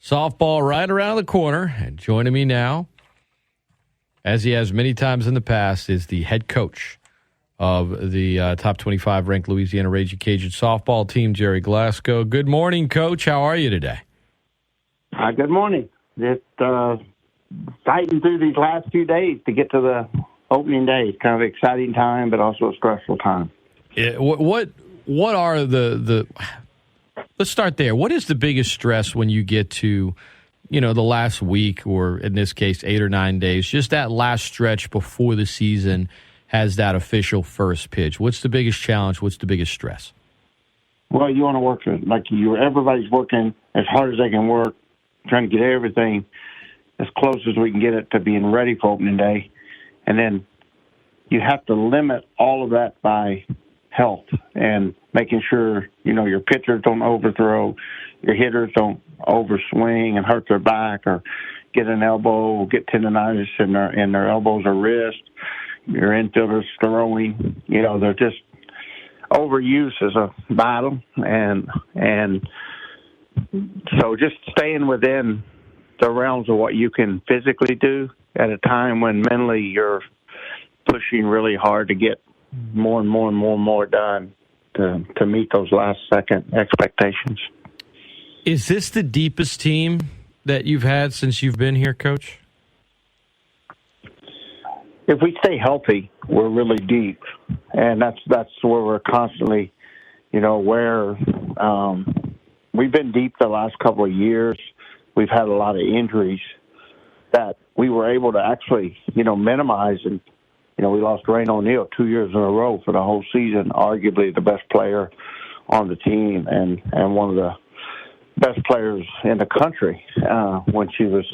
Softball right around the corner. And joining me now, as he has many times in the past, is the head coach of the top 25 ranked Louisiana Ragin Cajun softball team, Gerry Glasco. Good morning, Coach. How are you today? Good morning. Just fighting through these last few days to get to the opening day. It's kind of an exciting time, but also a stressful time. Yeah, what are the let's start there. What is the biggest stress when you get to, the last week, or in this case, 8 or 9 days, just that last stretch before the season has that official first pitch? What's the biggest challenge? What's the biggest stress? Well, you want to work everybody's working as hard as they can work, trying to get everything as close as we can get it to being ready for opening day. And then you have to limit all of that by health and making sure, your pitchers don't overthrow, your hitters don't overswing and hurt their back or get an elbow, get tendonitis in their elbows or wrist. Your infielders throwing, they're just overuse is a battle. And so just staying within the realms of what you can physically do at a time when mentally you're pushing really hard to get more and more done to meet those last second expectations. Is this the deepest team that you've had since you've been here, Coach? If we stay healthy, we're really deep, and that's where we're constantly, where we've been deep the last couple of years. We've had a lot of injuries that we were able to actually, minimize. And, we lost Rain O'Neal 2 years in a row for the whole season, arguably the best player on the team and one of the best players in the country when she was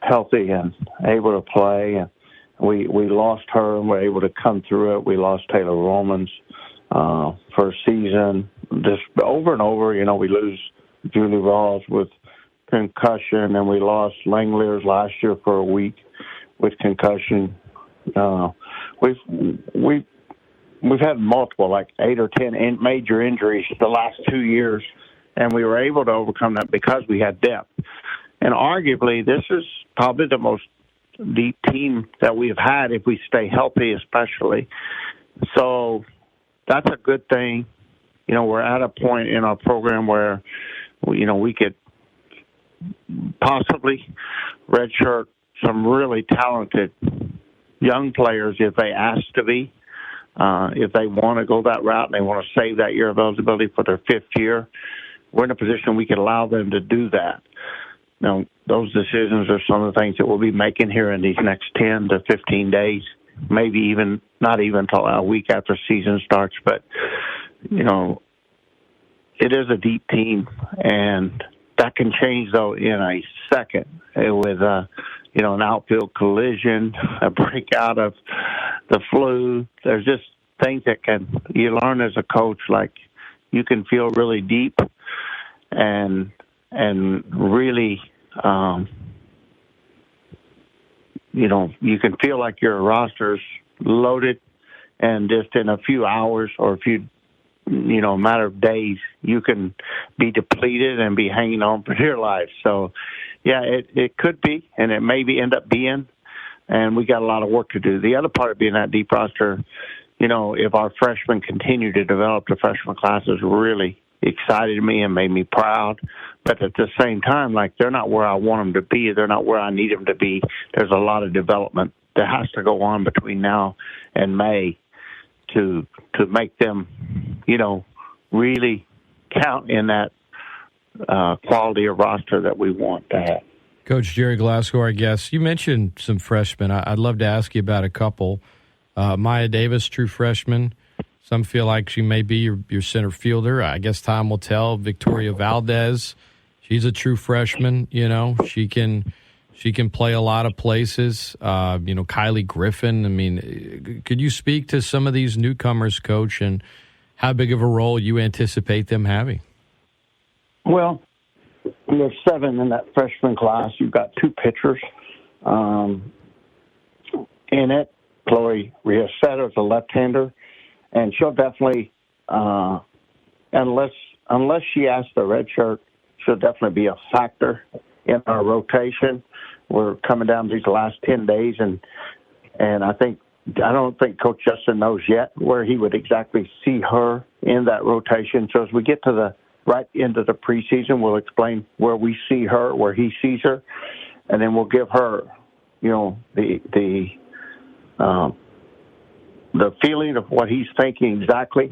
healthy and able to play. And we lost her and were able to come through it. We lost Taylor Romans for a season. Just over and over, we lose Julie Rawls with concussion, and we lost Langeliers last year for a week with concussion. We've had multiple, like 8 or 10 major injuries the last 2 years, and we were able to overcome that because we had depth. And arguably, this is probably the most deep team that we've had if we stay healthy, especially. So that's a good thing. We're at a point in our program where, we could possibly redshirt some really talented young players if they ask to be. If they want to go that route and they want to save that year of eligibility for their fifth year, we're in a position we can allow them to do that. Now, those decisions are some of the things that we'll be making here in these next 10 to 15 days, maybe even not even until a week after season starts. But, it is a deep team, and that can change, though, in a second with, an outfield collision, a breakout of the flu. There's just things that you learn as a coach, like you can feel really deep and really, you can feel like your roster's loaded, and just in a few hours or a matter of days, you can be depleted and be hanging on for dear life. So, yeah, it could be, and it maybe end up being, and we got a lot of work to do. The other part of being that deep roster, if our freshmen continue to develop, the freshman class is really excited me and made me proud. But at the same time, they're not where I want them to be. They're not where I need them to be. There's a lot of development that has to go on between now and May to make them, really count in that quality of roster that we want to have. Coach Gerry Glasco, our guest, you mentioned some freshmen. I'd love to ask you about a couple. Maya Davis, true freshman. Some feel like she may be your center fielder. I guess time will tell. Victoria Valdez, she's a true freshman. She can play a lot of places. Kylie Griffin. Could you speak to some of these newcomers, Coach, and how big of a role you anticipate them having? Well, there's 7 in that freshman class. You've got 2 pitchers in it. Chloe Riosetta is a left-hander, and she'll definitely, unless she asks the red shirt, she'll definitely be a factor in our rotation. We're coming down these last 10 days, and I don't think Coach Justin knows yet where he would exactly see her in that rotation. So as we get to the right end of the preseason, we'll explain where we see her, where he sees her, and then we'll give her, the feeling of what he's thinking exactly.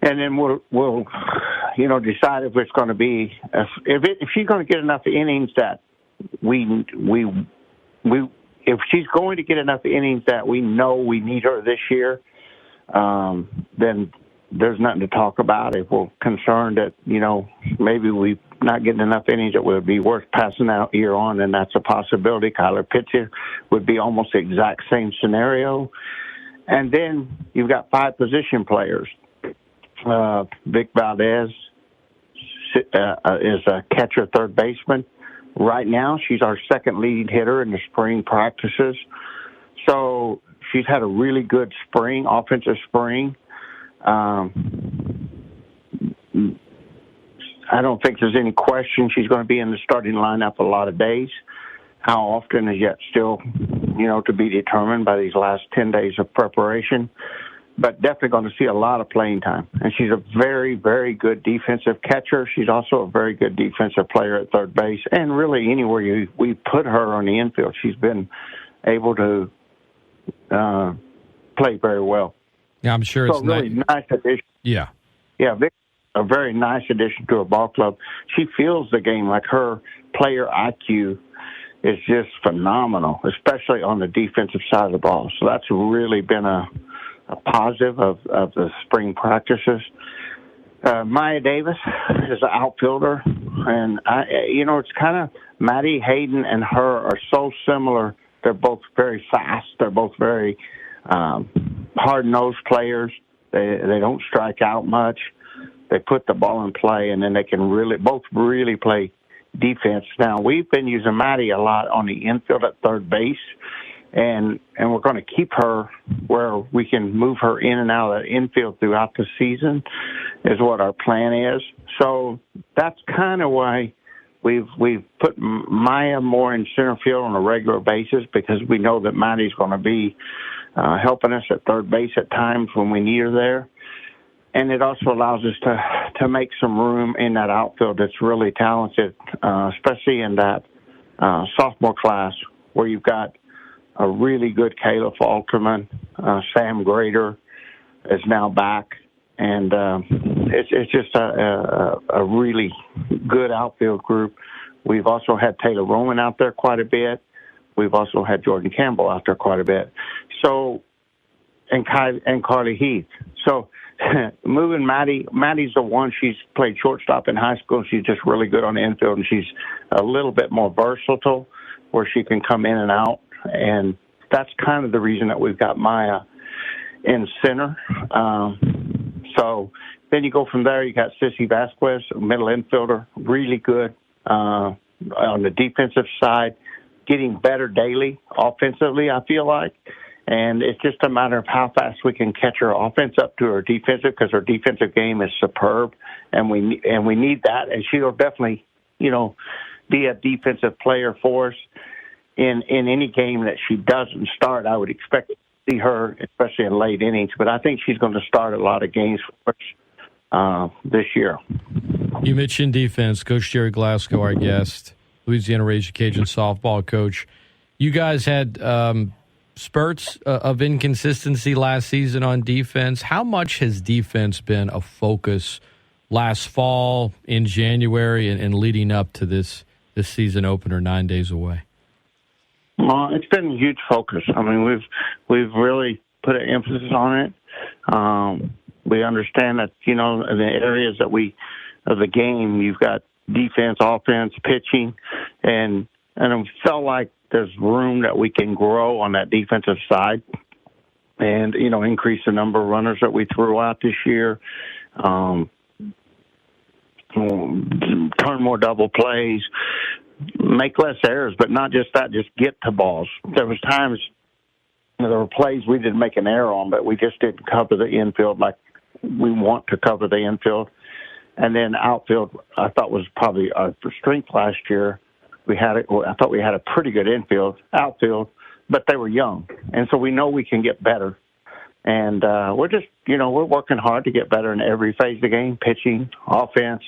And then we'll decide if it's going to be if she's going to get enough innings that if she's going to get enough innings that we know we need her this year, then there's nothing to talk about. If we're concerned that maybe we're not getting enough innings, it would be worth passing out year on, and that's a possibility. Kyler Pitzer would be almost the exact same scenario. And then you've got 5 position players. Vic Valdez is a catcher, third baseman. Right now, she's our second lead hitter in the spring practices. So she's had a really good spring, offensive spring. I don't think there's any question she's going to be in the starting lineup a lot of days. How often is yet still, to be determined by these last 10 days of preparation. But definitely going to see a lot of playing time. And she's a very, very good defensive catcher. She's also a very good defensive player at third base. And really anywhere we put her on the infield, she's been able to play very well. Yeah, I'm sure so it's really nice addition. Yeah. Yeah, Vic, a very nice addition to a ball club. She feels the game like her player IQ is just phenomenal, especially on the defensive side of the ball. So that's really been a positive of the spring practices. Maya Davis is an outfielder, and it's kind of Maddie Hayden and her are so similar. They're both very fast. They're both very hard-nosed players. They don't strike out much. They put the ball in play, and then they can both really play defense. Now, we've been using Maddie a lot on the infield at third base, and we're going to keep her where we can move her in and out of the infield throughout the season is what our plan is. So that's kind of why we've put Maya more in center field on a regular basis, because we know that Maddie's going to be helping us at third base at times when we need her there. And it also allows us to make some room in that outfield that's really talented, especially in that sophomore class where you've got a really good Kayla Falterman. Sam Grader is now back. And it's just a really good outfield group. We've also had Taylor Roman out there quite a bit. We've also had Jordan Campbell out there quite a bit. So, and Carly Heath. So, moving Maddie's the one. She's played shortstop in high school. She's just really good on the infield, and she's a little bit more versatile where she can come in and out. And that's kind of the reason that we've got Maya in center. So then you go from there. You got Sissy Vasquez, middle infielder, really good on the defensive side, getting better daily offensively, I feel like. And it's just a matter of how fast we can catch her offense up to her defensive, because her defensive game is superb, and we need that. And she'll definitely, be a defensive player for us in any game that she doesn't start. I would expect to see her, especially in late innings. But I think she's going to start a lot of games for us this year. You mentioned defense. Coach Gerry Glasco, our guest, Louisiana Ragin Cajun softball coach. You guys had spurts of inconsistency last season on defense. How much has defense been a focus last fall, in January, and leading up to this season opener 9 days away? Well, it's been a huge focus. I mean, we've really put an emphasis on it. We understand that, in the areas of the game, you've got defense, offense, pitching, and I felt like there's room that we can grow on that defensive side and, increase the number of runners that we threw out this year, turn more double plays, make less errors, but not just that, just get to balls. There was times there were plays we didn't make an error on, but we just didn't cover the infield like we want to cover the infield. And then outfield, I thought was probably our strength last year. I thought we had a pretty good outfield, but they were young, and so we know we can get better. And we're just, we're working hard to get better in every phase of the game: pitching, offense,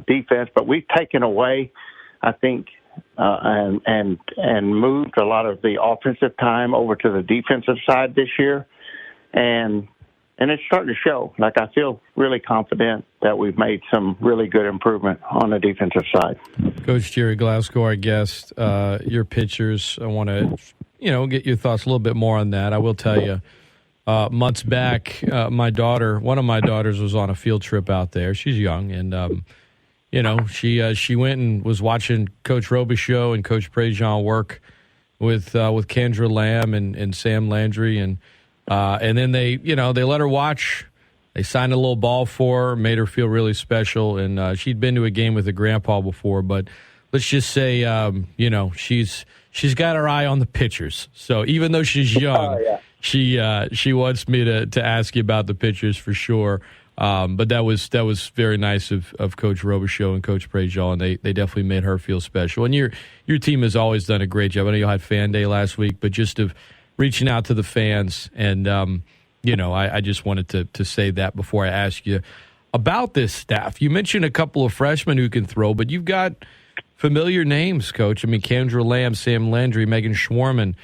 defense. But we've taken away, I think, and moved a lot of the offensive time over to the defensive side this year, and it's starting to show. Like, I feel really confident that we've made some really good improvement on the defensive side. Coach Gerry Glasco, our guest, your pitchers. I want to, get your thoughts a little bit more on that. I will tell you, months back, one of my daughters was on a field trip out there. She's young, and she went and was watching Coach Robichaux and Coach Prejean work with Kendra Lamb and Sam Landry, and then they let her watch. They signed a little ball for her, made her feel really special, and she'd been to a game with her grandpa before. But let's just say, she's got her eye on the pitchers. So even though she's young, she wants me to ask you about the pitchers for sure. But that was very nice of Coach Robichaux and Coach Prejean, and they definitely made her feel special. And your team has always done a great job. I know you had Fan Day last week, but just of reaching out to the fans, and I just wanted to say that before I ask you about this staff. You mentioned a couple of freshmen who can throw, but you've got familiar names, Coach. I mean, Kendra Lamb, Sam Landry, Megan Schwarman.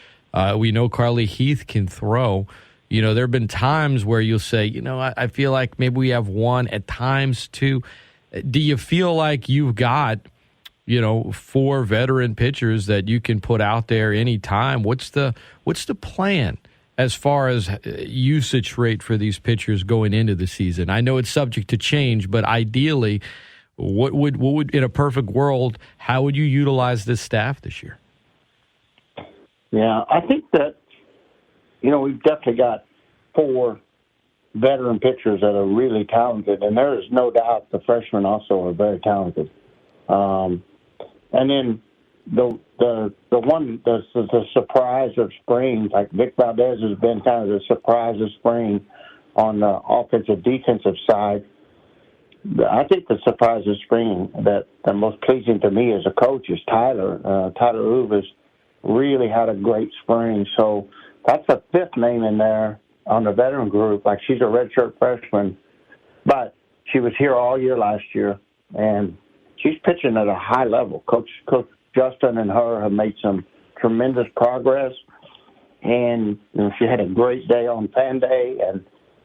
We know Carly Heath can throw. There have been times where you'll say, I feel like maybe we have one, at times two. Do you feel like you've got, 4 veteran pitchers that you can put out there anytime? What's the plan as far as usage rate for these pitchers going into the season? I know it's subject to change, but ideally, what would in a perfect world, how would you utilize this staff this year? Yeah, I think that, we've definitely got 4 veteran pitchers that are really talented, and there is no doubt the freshmen also are very talented. And then the surprise of spring, like Vic Valdez has been kind of the surprise of spring on the offensive defensive side. I think the surprise of spring that the most pleasing to me as a coach is Tyler. Tyler Uve has really had a great spring. So that's a 5th name in there on the veteran group. Like, she's a redshirt freshman, but she was here all year last year, and she's pitching at a high level. Coach Justin and her have made some tremendous progress, and she had a great day on Fan Day, and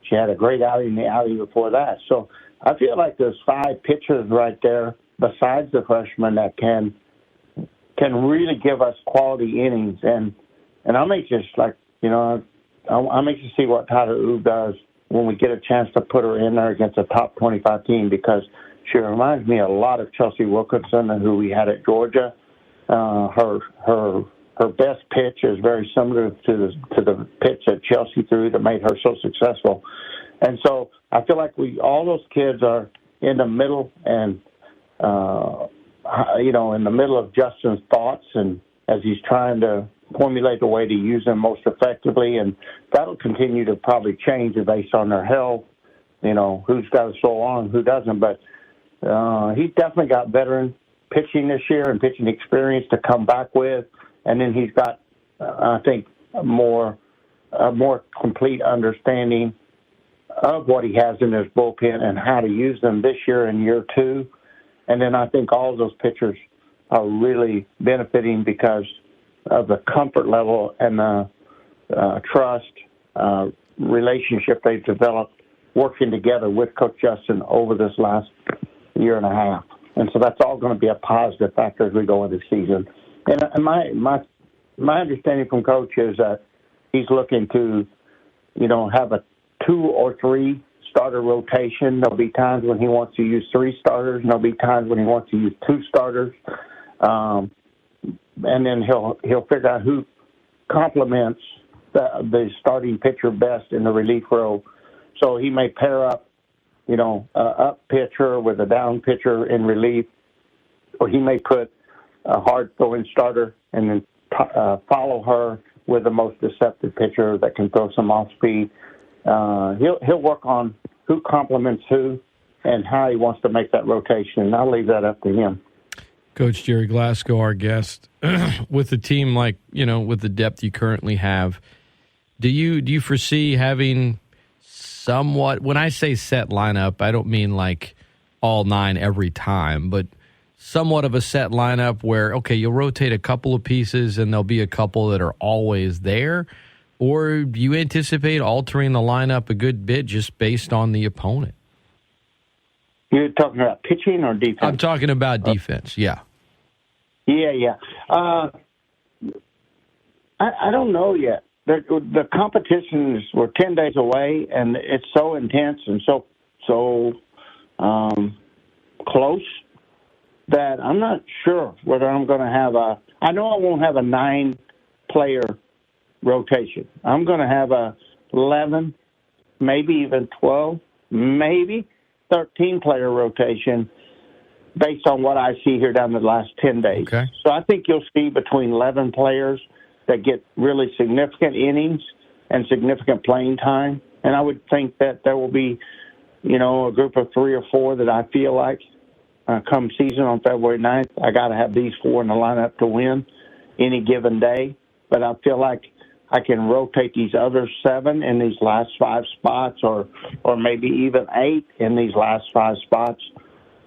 she had a great outing the outing before that. So I feel like there's 5 pitchers right there besides the freshmen that can really give us quality innings, and I'm anxious, I'm anxious to see what Tyler Uve does when we get a chance to put her in there against a top 25 team, because she reminds me a lot of Chelsea Wilkinson, who we had at Georgia. Her best pitch is very similar to the pitch that Chelsea threw that made her so successful. And so I feel like all those kids are in the middle, and in the middle of Justin's thoughts, and as he's trying to formulate the way to use them most effectively, and that'll continue to probably change based on their health, who's got a slow arm, who doesn't. But he's definitely got veteran pitching this year and pitching experience to come back with, and then he's got, I think, a more complete understanding of what he has in his bullpen and how to use them this year and year 2. And then I think all of those pitchers are really benefiting because of the comfort level and the trust relationship they've developed working together with Coach Justin over this last year and a half. And so that's all going to be a positive factor as we go into the season. And my understanding from Coach is that he's looking to, have a 2 or 3 starter rotation. There'll be times when he wants to use 3 starters, and there'll be times when he wants to use 2 starters. And then he'll figure out who complements the starting pitcher best in the relief role. So he may pair up, a up pitcher with a down pitcher in relief, or he may put a hard throwing starter and then follow her with the most deceptive pitcher that can throw some off speed. He'll work on who complements who, and how he wants to make that rotation. And I'll leave that up to him. Coach Gerry Glasco, our guest, with a team like, with the depth you currently have, do you foresee having somewhat, when I say set lineup, I don't mean like all 9 every time, but somewhat of a set lineup where, okay, you'll rotate a couple of pieces and there'll be a couple that are always there? Or do you anticipate altering the lineup a good bit just based on the opponent? You're talking about pitching or defense? I'm talking about defense, yeah. Yeah. I don't know yet. The competitions were 10 days away, and it's so intense and so close that I'm not sure whether I'm going to have I know I won't have a 9-player rotation. I'm going to have a 11, maybe even 12, maybe 13-player rotation based on what I see here down the last 10 days. Okay. So I think you'll see between 11 players that get really significant innings and significant playing time. And I would think that there will be, a group of 3 or 4 that I feel like come season on February 9th, I got to have these 4 in the lineup to win any given day. But I feel like I can rotate these other 7 in these last 5 spots or maybe even 8 in these last 5 spots.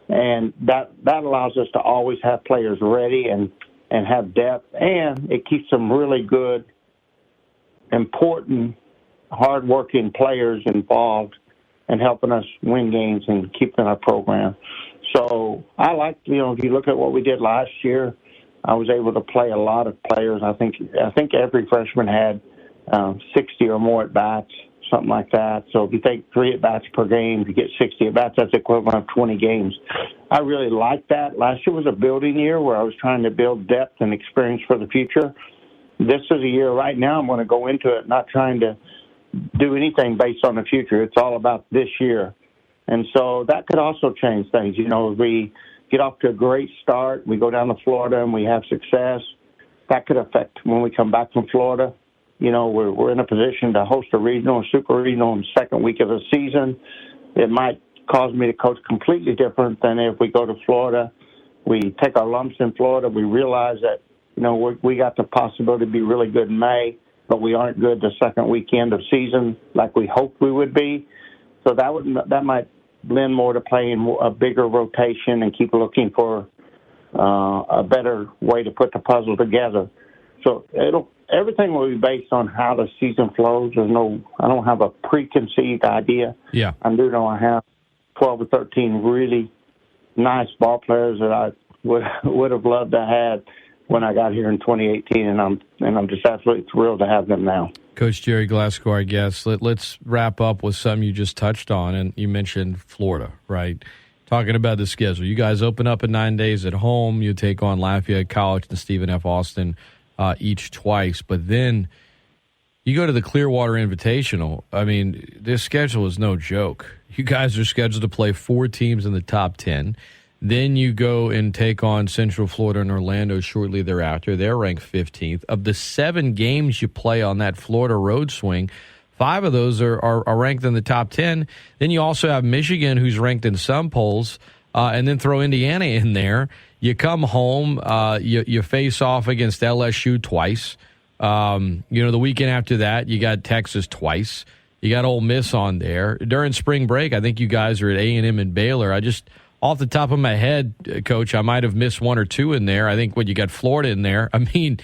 And that allows us to always have players ready and have depth. And it keeps some really good, important, hard-working players involved and helping us win games and keeping our program. So I like, if you look at what we did last year, I was able to play a lot of players. I think every freshman had 60 or more at-bats, something like that. So if you take 3 at-bats per game, if you get 60 at-bats, that's the equivalent of 20 games. I really like that. Last year was a building year where I was trying to build depth and experience for the future. This is a year right now I'm going to go into it not trying to do anything based on the future. It's all about this year. And so that could also change things. If we get off to a great start, we go down to Florida and we have success, that could affect when we come back from Florida. We're in a position to host a regional or super regional in the second week of the season. It might cause me to coach completely different than if we go to Florida. We take our lumps in Florida. We realize that, we got the possibility to be really good in May, but we aren't good the second weekend of season like we hoped we would be. So that might lend more to playing a bigger rotation and keep looking for a better way to put the puzzle together. So everything will be based on how the season flows. I don't have a preconceived idea. Yeah. I do know I have 12 or 13 really nice ball players that I would have loved to have when I got here in 2018, and I'm just absolutely thrilled to have them now. Coach Gerry Glasco, our guest. Let's wrap up with something you just touched on, and you mentioned Florida, right? Talking about the schedule. You guys open up in 9 days at home. You take on Lafayette College and Stephen F. Austin each twice. But then you go to the Clearwater Invitational. I mean, this schedule is no joke. You guys are scheduled to play 4 teams in the top 10. Then you go and take on Central Florida and Orlando shortly thereafter. They're ranked 15th. Of the 7 games you play on that Florida road swing, 5 of those are ranked in the top 10. Then you also have Michigan, who's ranked in some polls, and then throw Indiana in there. You come home, you face off against LSU twice. The weekend after that, you got Texas twice. You got Ole Miss on there. During spring break, I think you guys are at A&M and Baylor. Off the top of my head, Coach, I might have missed 1 or 2 in there. I think you got Florida in there. I mean,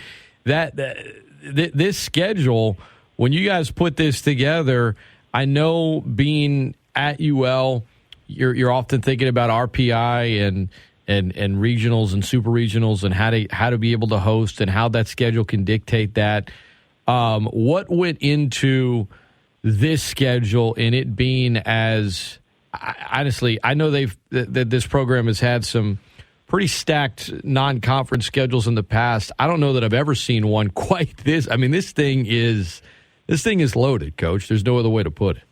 this schedule, when you guys put this together, I know being at UL, you're often thinking about RPI and regionals and super regionals and how to be able to host and how that schedule can dictate that. What went into this schedule and it being as honestly, I know that this program has had some pretty stacked non-conference schedules in the past. I don't know that I've ever seen one quite this. I mean, this thing is loaded, Coach. There's no other way to put it.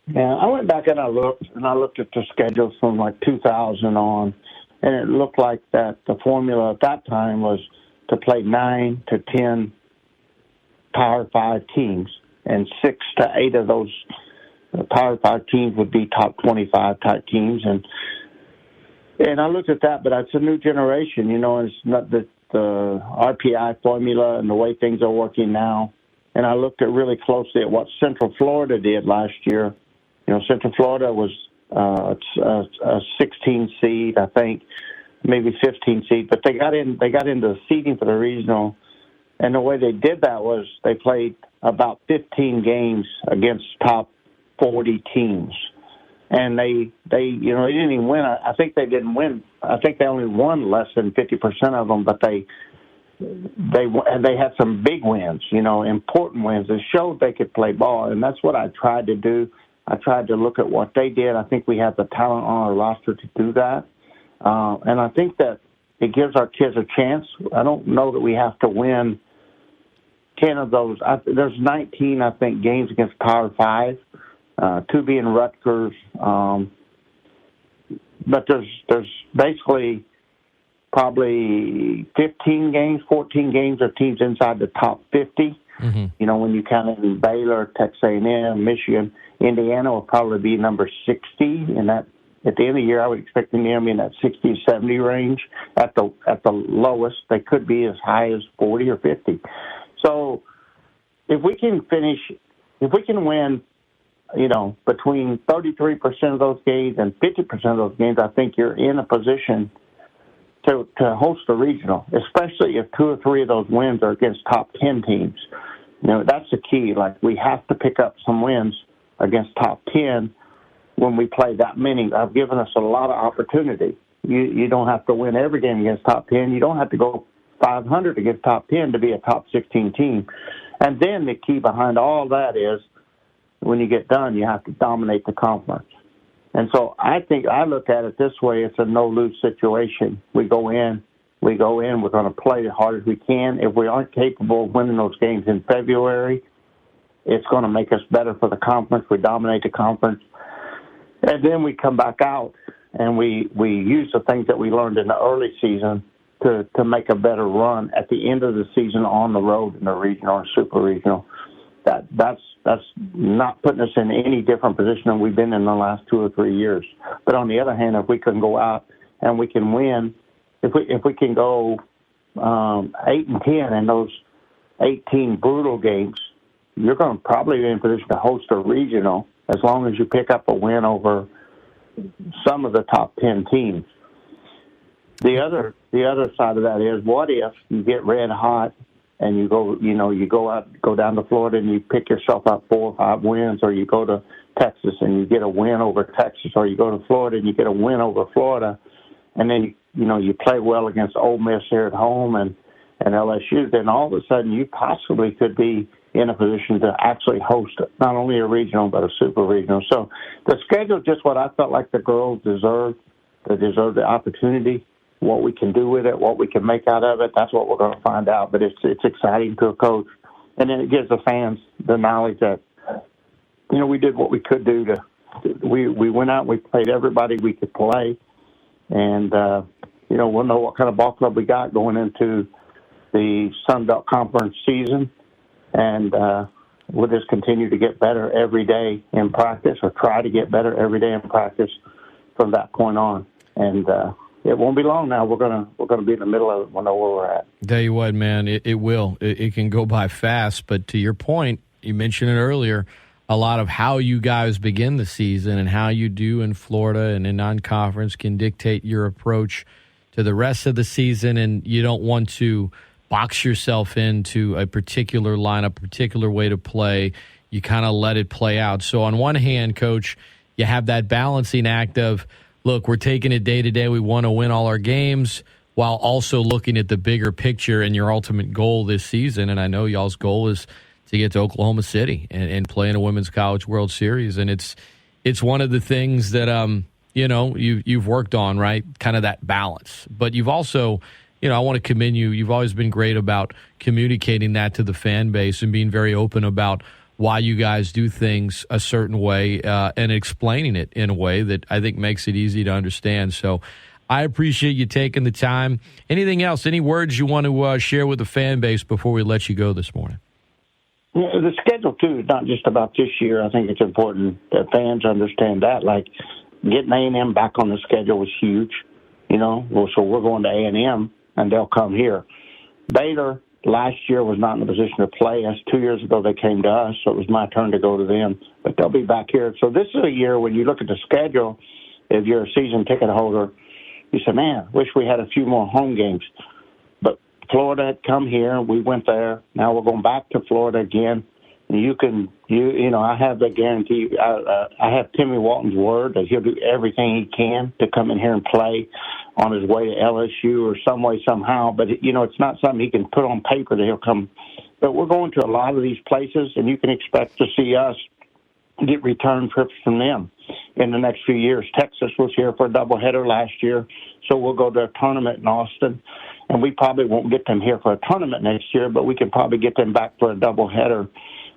Yeah, I went back and I looked at the schedule from like 2000 on, and it looked like that the formula at that time was to play 9 to 10 Power 5 teams, and 6 to 8 of those Power 5 teams would be top 25 type teams. And I looked at that, but it's a new generation, and it's not the RPI formula and the way things are working now. And I looked at really closely at what Central Florida did last year. Central Florida was a 16 seed, I think, maybe 15 seed, but they got into the seeding for the regional. And the way they did that was they played about 15 games against top 40 teams. And they didn't even win. I think they didn't win. I think they only won less than 50% of them, but they had some big wins, important wins. It showed they could play ball, and that's what I tried to do. I tried to look at what they did. I think we have the talent on our roster to do that. And I think that it gives our kids a chance. I don't know that we have to win 10 of those. There's 19, I think, games against Power 5, 2 being Rutgers. But there's basically probably 15 games, 14 games of teams inside the top 50. Mm-hmm. When you count in Baylor, Texas A&M, Michigan, Indiana will probably be number 60. And that at the end of the year, I would expect them to be in that 60, 70 range. At the lowest, they could be as high as 40 or 50. So if we can win, between 33% of those games and 50% of those games, I think you're in a position to host the regional, especially if 2 or 3 of those wins are against top 10 teams. That's the key. Like, we have to pick up some wins against top 10 when we play that many. I've given us a lot of opportunity. You don't have to win every game against top 10. You don't have to go 500 against top 10 to be a top 16 team. And then the key behind all that is when you get done, you have to dominate the conference. And so I think I look at it this way. It's a no-lose situation. We go in, we're going to play as hard as we can. If we aren't capable of winning those games in February, it's going to make us better for the conference. We dominate the conference. And then we come back out and we use the things that we learned in the early season to make a better run at the end of the season on the road in the regional or super regional. That's not putting us in any different position than we've been in the last 2 or 3 years. But on the other hand, if we can go out and we can win, if we can go 8-10 in those 18 brutal games, you're going to probably be in a position to host a regional as long as you pick up a win over some of the top 10 teams. The other side of that is, what if you get red hot and you go down to Florida and you pick yourself up 4 or 5 wins, or you go to Texas and you get a win over Texas, or you go to Florida and you get a win over Florida, and then you play well against Ole Miss here at home and LSU, then all of a sudden you possibly could be in a position to actually host not only a regional but a super regional. So the schedule is just what I felt like the girls deserve. They deserve the opportunity. What we can do with it, what we can make out of it, that's what we're going to find out. But it's exciting to a coach. And then it gives the fans the knowledge that, we did what we could do. We went out and we played everybody we could play. And, we'll know what kind of ball club we got going into the Sun Belt Conference season. And we'll just continue to get better every day in practice, or try to get better every day in practice from that point on. And it won't be long now. We're gonna be in the middle of it. We'll know where we're at. Tell you what, man, it will. It can go by fast. But to your point, you mentioned it earlier, a lot of how you guys begin the season and how you do in Florida and in non-conference can dictate your approach to the rest of the season. And you don't want to box yourself into a particular lineup, particular way to play. You kind of let it play out. So on one hand, Coach, you have that balancing act of, look, we're taking it day to day. We want to win all our games, while also looking at the bigger picture and your ultimate goal this season. And I know y'all's goal is to get to Oklahoma City and play in a Women's College World Series. And it's one of the things that you've worked on, right? Kind of that balance. But you've also, I want to commend you. You've always been great about communicating that to the fan base and being very open about why you guys do things a certain way and explaining it in a way that I think makes it easy to understand. So I appreciate you taking the time. Anything else, any words you want to share with the fan base before we let you go this morning? Yeah, the schedule, too, is not just about this year. I think it's important that fans understand that. Like, getting A&M back on the schedule was huge, so we're going to A&M, and they'll come here. Baylor last year was not in a position to play us. 2 years ago, they came to us, so it was my turn to go to them. But they'll be back here. So this is a year when you look at the schedule, if you're a season ticket holder, you say, man, wish we had a few more home games. But Florida had come here. We went there. Now we're going back to Florida again. And I have the guarantee. I have Timmy Walton's word that he'll do everything he can to come in here and play on his way to LSU or some way, somehow. But, it's not something he can put on paper that he'll come. But we're going to a lot of these places, and you can expect to see us get return trips from them in the next few years. Texas was here for a doubleheader last year, so we'll go to a tournament in Austin. And we probably won't get them here for a tournament next year, but we can probably get them back for a doubleheader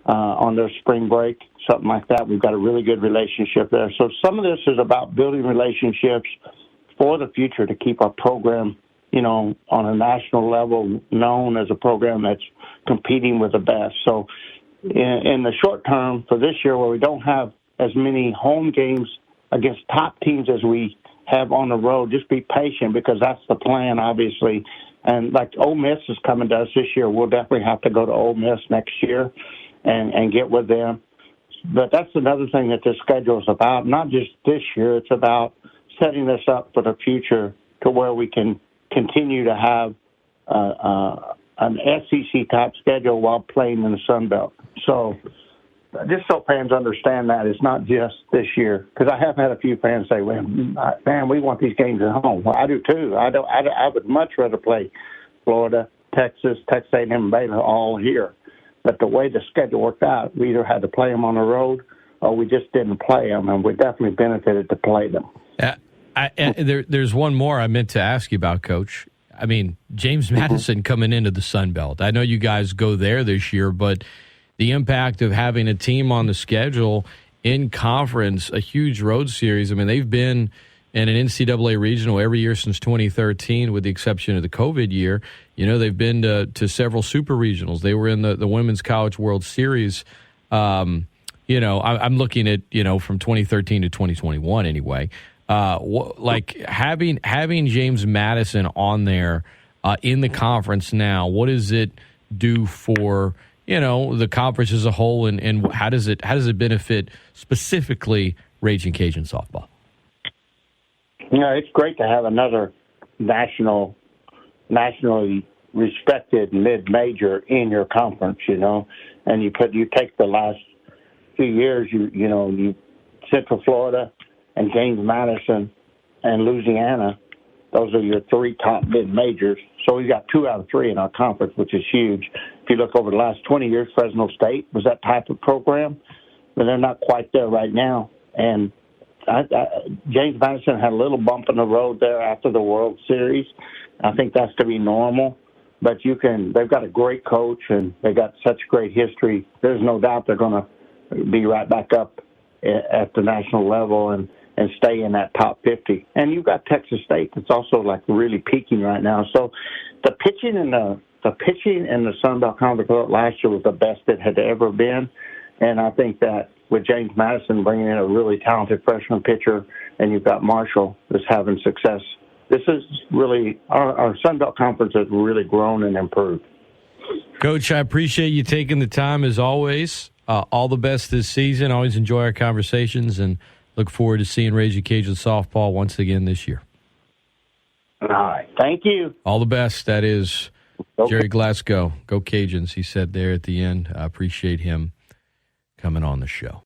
on their spring break, something like that. We've got a really good relationship there. So some of this is about building relationships for the future to keep our program, on a national level, known as a program that's competing with the best. So in the short term for this year, where we don't have as many home games against top teams as we have on the road, just be patient, because that's the plan, obviously. And like Ole Miss is coming to us this year. We'll definitely have to go to Ole Miss next year and get with them. But that's another thing that this schedule is about, not just this year. It's about setting this up for the future to where we can continue to have an SEC-type schedule while playing in the Sun Belt. So just so fans understand that it's not just this year, because I have had a few fans say, well, man, we want these games at home. Well, I do too. I would much rather play Florida, Texas, Texas A&M, and Baylor all here. But the way the schedule worked out, we either had to play them on the road or we just didn't play them, and we definitely benefited to play them. There's one more I meant to ask you about, Coach. I mean, James Madison coming into the Sun Belt. I know you guys go there this year, but the impact of having a team on the schedule in conference, a huge road series. I mean, they've been in an NCAA regional every year since 2013, with the exception of the COVID year. They've been to several super regionals. They were in the Women's College World Series. I'm looking at, from 2013 to 2021 anyway. Like having James Madison on there in the conference now, what does it do for the conference as a whole, and how does it benefit specifically Ragin' Cajun softball? It's great to have another nationally respected mid-major in your conference, and you take the last few years, you Central Florida and James Madison and Louisiana. Those are your three top mid-majors. So we've got 2 out of 3 in our conference, which is huge. If you look over the last 20 years, Fresno State was that type of program, but they're not quite there right now. And James Madison had a little bump in the road there after the World Series. I think that's to be normal. But they've got a great coach, and they got such great history. There's no doubt they're going to be right back up at the national level and stay in that top 50. And you've got Texas State that's also like really peaking right now. So the pitching in the Sun Belt Conference last year was the best it had ever been. And I think that with James Madison bringing in a really talented freshman pitcher, and you've got Marshall that's having success, this is really our Sun Belt Conference has really grown and improved. Coach, I appreciate you taking the time as always. All the best this season. Always enjoy our conversations, and look forward to seeing Ragin' Cajun softball once again this year. All right. Thank you. All the best. That is Gerry Glasco. Go Cajuns, he said there at the end. I appreciate him coming on the show.